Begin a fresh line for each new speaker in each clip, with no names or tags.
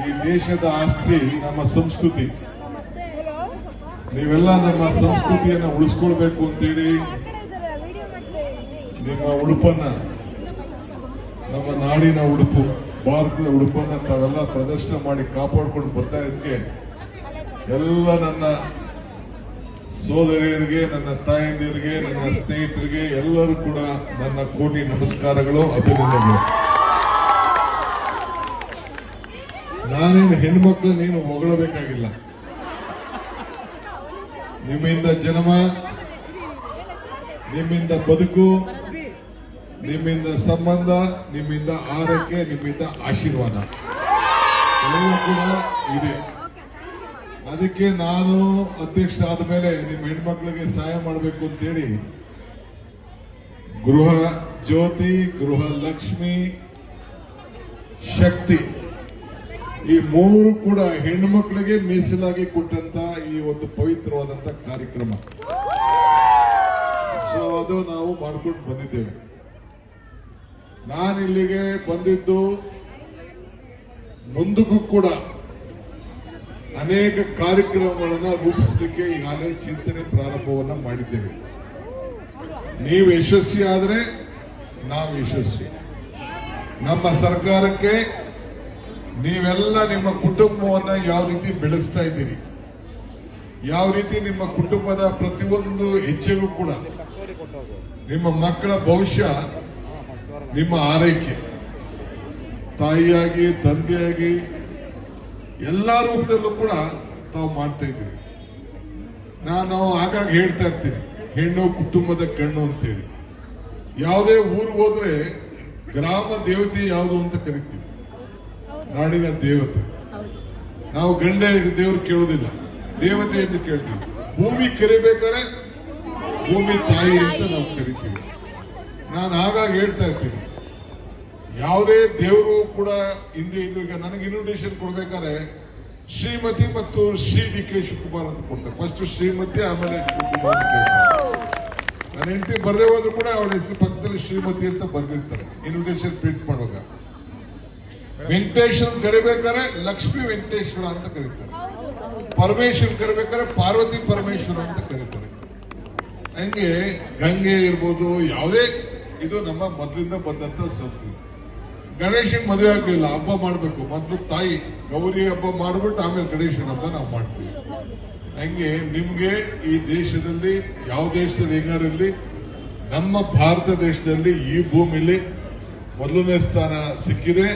ಈ ದೇಶದ ಆಸ್ತಿ ನಮ್ಮ ಸಂಸ್ಕೃತಿ. ನೀವೆಲ್ಲ ನಮ್ಮ ಸಂಸ್ಕೃತಿಯನ್ನು ಉಳಿಸ್ಕೊಳ್ಬೇಕು ಅಂತೇಳಿ ನಿಮ್ಮ ಉಡುಪನ್ನ, ನಮ್ಮ ನಾಡಿನ ಉಡುಪು, ಭಾರತದ ಉಡುಪನ್ನ ತಾವೆಲ್ಲ ಪ್ರದರ್ಶನ ಮಾಡಿ ಕಾಪಾಡ್ಕೊಂಡು ಬರ್ತಾ ಇದಕ್ಕೆ ಎಲ್ಲ ನನ್ನ ಸೋದರಿಯರಿಗೆ, ನನ್ನ ತಾಯಂದಿರಿಗೆ, ನನ್ನ ಸ್ನೇಹಿತರಿಗೆ ಎಲ್ಲರೂ ಕೂಡ ನನ್ನ ಕೋಟಿ ನಮಸ್ಕಾರಗಳು, ಅಭಿನಂದನೆಗಳು. ನಾನೇನು ಹೆಣ್ಮಕ್ಳನ್ನೇನು ಹೊಗಳಬೇಕಾಗಿಲ್ಲ. ನಿಮ್ಮಿಂದ ಜನ್ಮ, ನಿಮ್ಮಿಂದ ಬದುಕು, ನಿಮ್ಮಿಂದ ಸಂಬಂಧ, ನಿಮ್ಮಿಂದ ಆರೈಕೆ, ನಿಮ್ಮಿಂದ ಆಶೀರ್ವಾದ ಎಲ್ಲವೂ ಕೂಡ ಇದೆ. ಅದಕ್ಕೆ ನಾನು ಅಧ್ಯಕ್ಷ ಆದ ಮೇಲೆ ನಿಮ್ಮ ಹೆಣ್ಮಕ್ಳಿಗೆ ಸಹಾಯ ಮಾಡಬೇಕು ಅಂತೇಳಿ ಗೃಹ ಜ್ಯೋತಿ, ಗೃಹ ಲಕ್ಷ್ಮಿ, ಶಕ್ತಿ ಈ ಮೂರು ಕೂಡ ಹೆಣ್ಣುಮಕ್ಕಳಿಗೆ ಮೀಸಲಾಗಿ ಕೊಟ್ಟಂತ ಈ ಒಂದು ಪವಿತ್ರವಾದಂತ ಕಾರ್ಯಕ್ರಮ. ಸೊ ಅದು ನಾವು ಮಾಡ್ಕೊಂಡು ಬಂದಿದ್ದೇವೆ. ನಾನು ಇಲ್ಲಿಗೆ ಬಂದಿದ್ದು ಮುಂದಕ್ಕೂ ಕೂಡ ಅನೇಕ ಕಾರ್ಯಕ್ರಮಗಳನ್ನು ರೂಪಿಸಲಿಕ್ಕೆ ಈಗಾಗಲೇ ಚಿಂತನೆ ಪ್ರಾರಂಭವನ್ನ ಮಾಡಿದ್ದೇವೆ. ನೀವು ಯಶಸ್ವಿ ಆದ್ರೆ ನಾವು ಯಶಸ್ವಿ. ನಮ್ಮ ಸರ್ಕಾರಕ್ಕೆ ನೀವೆಲ್ಲ ನಿಮ್ಮ ಕುಟುಂಬವನ್ನ ಯಾವ ರೀತಿ ಬೆಳೆಸ್ತಾ ಇದ್ದೀರಿ, ಯಾವ ರೀತಿ ನಿಮ್ಮ ಕುಟುಂಬದ ಪ್ರತಿಯೊಂದು ಹೆಜ್ಜೆಗೂ ಕೂಡ ನಿಮ್ಮ ಮಕ್ಕಳ ಭವಿಷ್ಯ, ನಿಮ್ಮ ಆರೈಕೆ, ತಾಯಿಯಾಗಿ, ತಂದೆಯಾಗಿ ಎಲ್ಲ ರೂಪದಲ್ಲೂ ಕೂಡ ತಾವು ಮಾಡ್ತಾ ಇದ್ದೀರಿ. ನಾನು ಆಗಾಗ ಹೇಳ್ತಾ ಇರ್ತೀನಿ, ಹೆಣ್ಣು ಕುಟುಂಬದ ಕಣ್ಣು ಅಂತೇಳಿ. ಯಾವುದೇ ಊರಿಗೆ ಹೋದ್ರೆ ಗ್ರಾಮ ದೇವತೆ ಯಾವುದು ಅಂತ ಕರಿತೀವಿ, ನಾಡಿನ ದೇವತೆ. ನಾವು ಗಂಡ ದೇವರು ಕೇಳುವುದಿಲ್ಲ, ದೇವತೆ ಎಂದು ಕೇಳ್ತೀವಿ. ಭೂಮಿ ಕರಿಬೇಕಾದ್ರೆ ಭೂಮಿ ತಾಯಿ ಅಂತ ನಾವು ಕರಿತೀವಿ. ನಾನು ಆಗಾಗ ಹೇಳ್ತಾ ಇರ್ತೀನಿ, ಯಾವುದೇ ದೇವರು ಕೂಡ ಹಿಂದೆ ಇದ್ರು. ಈಗ ನನಗೆ ಇನ್ವಿಟೇಷನ್ ಕೊಡ್ಬೇಕಾದ್ರೆ ಶ್ರೀಮತಿ ಮತ್ತು ಶ್ರೀ ಡಿ.ಕೆ. ಶಿವಕುಮಾರ್ ಅಂತ ಕೊಡ್ತಾರೆ. ಫಸ್ಟ್ ಶ್ರೀಮತಿ, ಆಮೇಲೆ ಶಿವಕುಮಾರ್ ಅಂತ ಕೇಳ್ತಾರೆ. ನನ್ನ ಹೆಂಡತಿ ಬರದೇ ಹೋದ್ರು ಕೂಡ ಅವಳ ಹೆಸರು ಪಕ್ಕದಲ್ಲಿ ಶ್ರೀಮತಿ ಅಂತ ಬರ್ದಿರ್ತಾರೆ ಇನ್ವಿಟೇಷನ್ ಪ್ರಿಂಟ್ ಮಾಡುವಾಗ. ವೆಂಕಟೇಶ್ವರ ಕರಿಬೇಕಾದ್ರೆ ಲಕ್ಷ್ಮೀ ವೆಂಕಟೇಶ್ವರ ಅಂತ ಕರೀತಾರೆ. ಪರಮೇಶ್ವರ ಕರಿಬೇಕಾದ್ರೆ ಪಾರ್ವತಿ ಪರಮೇಶ್ವರ ಅಂತ ಕರೀತಾರೆ. ಹಂಗೆ ಗಂಗೆ ಇರ್ಬೋದು, ಯಾವುದೇ ಇದು ನಮ್ಮ ಮೊದಲಿಂದ ಬಂದಂತ ಸಂಸ್ಕೃತಿ. ಗಣೇಶನ್ ಮದುವೆ ಆಗ್ಲಿಲ್ಲ, ಹಬ್ಬ ಮಾಡ್ಬೇಕು. ಮೊದಲು ತಾಯಿ ಗೌರಿ ಹಬ್ಬ ಮಾಡ್ಬಿಟ್ಟು ಆಮೇಲೆ ಗಣೇಶನ ಹಬ್ಬ ನಾವು ಮಾಡ್ತೀವಿ. ಹಂಗೆ ನಿಮ್ಗೆ ಈ ದೇಶದಲ್ಲಿ, ಯಾವ ದೇಶದಲ್ಲಿ ಹೆಂಗಾರಲ್ಲಿ, ನಮ್ಮ ಭಾರತ ದೇಶದಲ್ಲಿ ಈ ಭೂಮಿಲಿ ಮೊದಲನೇ ಸ್ಥಾನ ಸಿಕ್ಕಿದೆ.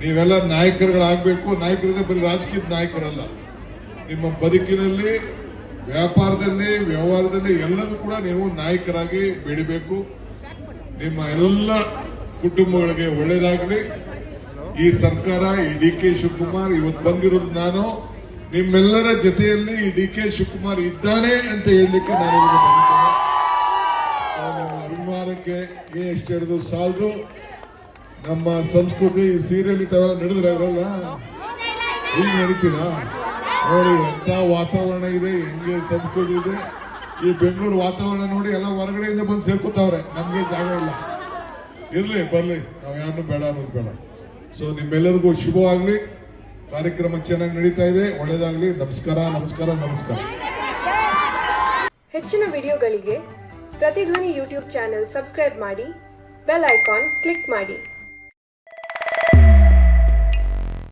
ನೀವೆಲ್ಲ ನಾಯಕರುಗಳಾಗಬೇಕು. ನಾಯಕರೇ ಬರೀ ರಾಜಕೀಯದ ನಾಯಕರಲ್ಲ, ನಿಮ್ಮ ಬದುಕಿನಲ್ಲಿ, ವ್ಯಾಪಾರದಲ್ಲಿ, ವ್ಯವಹಾರದಲ್ಲಿ ಎಲ್ಲದೂ ಕೂಡ ನೀವು ನಾಯಕರಾಗಿ ಬೆಳಿಬೇಕು. ನಿಮ್ಮ ಎಲ್ಲ ಕುಟುಂಬಗಳಿಗೆ ಒಳ್ಳೇದಾಗಲಿ. ಈ ಸರ್ಕಾರ, ಈ ಡಿ.ಕೆ. ಶಿವಕುಮಾರ್ ಇವತ್ತು ಬಂದಿರೋದು, ನಾನು ನಿಮ್ಮೆಲ್ಲರ ಜೊತೆಯಲ್ಲಿ ಈ ಡಿ.ಕೆ. ಶಿವಕುಮಾರ್ ಇದ್ದಾನೆ ಅಂತ ಹೇಳಲಿಕ್ಕೆ ನಾನು ನಿಮ್ಮ ಅಭಿಮಾನಕ್ಕೆ ಎಷ್ಟು ಹೇಳಿದ್ರು ಸಾಲದು. ನಮ್ಮ ಸಂಸ್ಕೃತಿ ಸೀರಿಯಲ್ ತಾವೆಲ್ಲ ನಡೆದ್ರಾಗಲ್ಲ, ಈಗ ನಡೀತೀರಾ ನೋಡಿ. ಎಂತ ವಾತಾವರಣ ಇದೆ, ಹೆಂಗೆ ಸಂಸ್ಕೃತಿ ಇದೆ. ಈ ಬೆಂಗಳೂರು ವಾತಾವರಣ ನೋಡಿ ಎಲ್ಲ ಹೊರಗಡೆಯಿಂದ ಬಂದು ಸೇರ್ಕೊತಾವ್ರೆ. ನಮ್ಗೆ ಜಾಗ ಇಲ್ಲ. ಇರ್ಲಿ, ಬರ್ಲಿ, ನಾವು ಯಾರನ್ನು ಬೇಡ ಅನ್ನೋದು ಬೇಡ. ಸೊ ನಿಮ್ಮೆಲ್ಲರಿಗೂ ಶುಭವಾಗ್ಲಿ. ಕಾರ್ಯಕ್ರಮ ಚೆನ್ನಾಗಿ ನಡೀತಾ ಇದೆ, ಒಳ್ಳೇದಾಗ್ಲಿ. ನಮಸ್ಕಾರ, ನಮಸ್ಕಾರ, ನಮಸ್ಕಾರ.
ಹೆಚ್ಚಿನ ವಿಡಿಯೋಗಳಿಗೆ ಪ್ರತಿಧ್ವನಿ ಯೂಟ್ಯೂಬ್ ಚಾನೆಲ್ ಸಬ್ಸ್ಕ್ರೈಬ್ ಮಾಡಿ, ಬೆಲ್ ಐಕಾನ್ ಕ್ಲಿಕ್ ಮಾಡಿ.